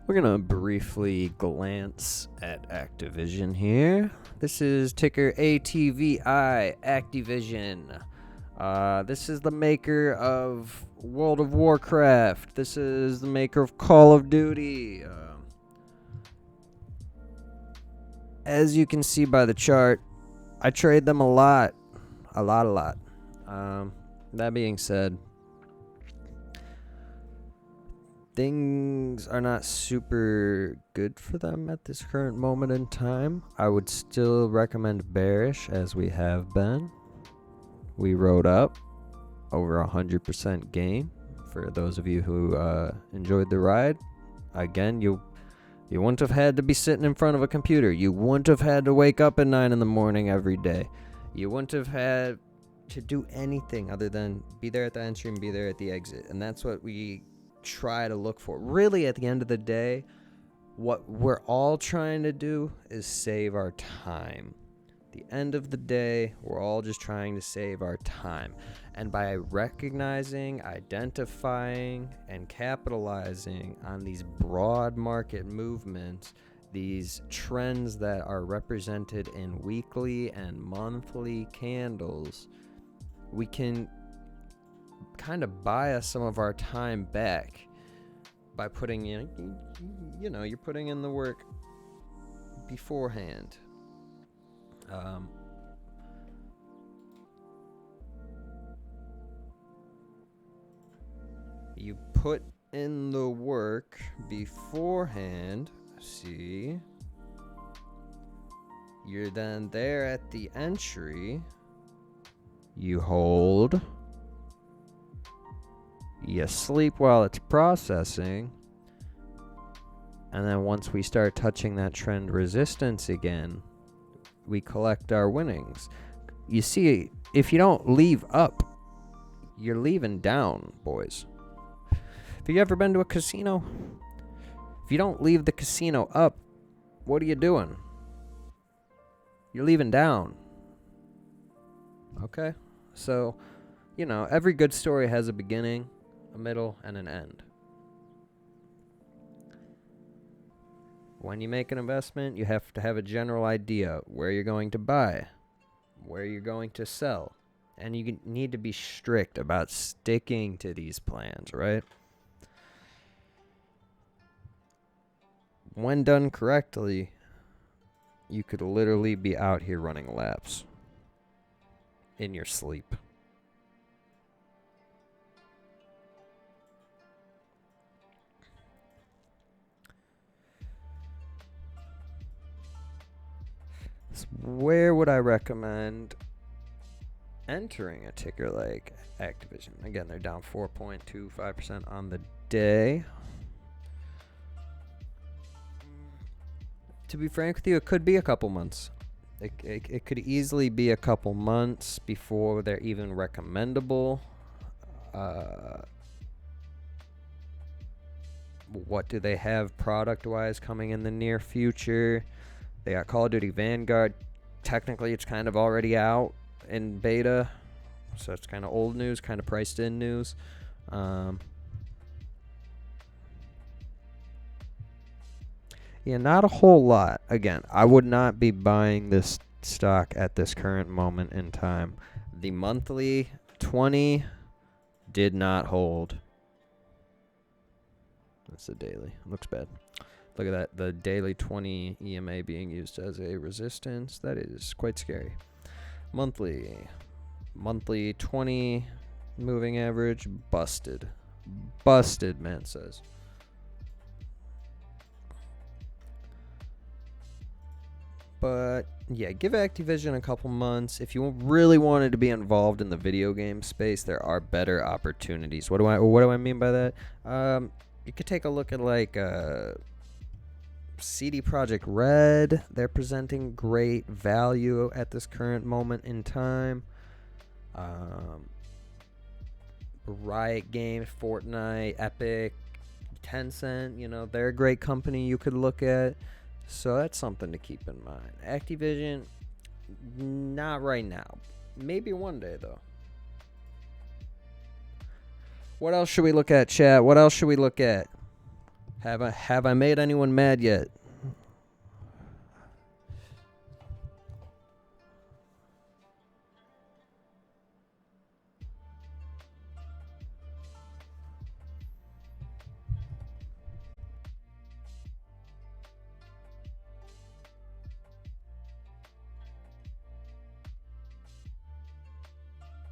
We're going to briefly glance at Activision here. This is ticker ATVI, Activision. This is the maker of World of Warcraft. This is the maker of Call of Duty. As you can see by the chart, I trade them a lot. A lot. That being said, things are not super good for them at this current moment in time. I would still recommend bearish, as we have been. We rode up over 100% gain. For those of you who enjoyed the ride, again, you wouldn't have had to be sitting in front of a computer. You wouldn't have had to wake up at 9 in the morning every day. You wouldn't have had to do anything other than be there at the entry and be there at the exit. And that's what we try to look for. Really, at the end of the day, what we're all trying to do is save our time. At the end of the day, we're all just trying to save our time. And by recognizing, identifying, and capitalizing on these broad market movements, these trends that are represented in weekly and monthly candles, we can kind of buy us some of our time back by putting in, you're putting in the work beforehand. You put in the work beforehand. See, you're then there at the entry. You hold. You sleep while it's processing. And then once we start touching that trend resistance again, we collect our winnings. You see, if you don't leave up, you're leaving down, boys. Have you ever been to a casino? If you don't leave the casino up, what are you doing? You're leaving down. Okay? So, every good story has a beginning, a middle, and an end. When you make an investment, you have to have a general idea where you're going to buy, where you're going to sell, and you need to be strict about sticking to these plans, right? When done correctly, you could literally be out here running laps in your sleep. So where would I recommend entering a ticker like Activision? Again, they're down 4.25% on the day. To be frank with you, it could be a couple months. It could easily be a couple months before they're even recommendable. What do they have product-wise coming in the near future? They got Call of Duty Vanguard. Technically, it's kind of already out in beta, so it's kind of old news, kind of priced-in news. Yeah, not a whole lot. Again, I would not be buying this stock at this current moment in time. The monthly 20 did not hold. That's the daily. Looks bad. Look at that. The daily 20 EMA being used as a resistance. That is quite scary. Monthly 20 moving average busted. Busted, man says. But yeah, give Activision a couple months. If you really wanted to be involved in the video game space, there are better opportunities. What do I mean by that? You could take a look at like CD Projekt Red. They're presenting great value at this current moment in time. Riot Games, Fortnite, Epic, Tencent, they're a great company you could look at. So that's something to keep in mind. Activision, not right now. Maybe one day, though. What else should we look at, chat? What else should we look at? Have I made anyone mad yet?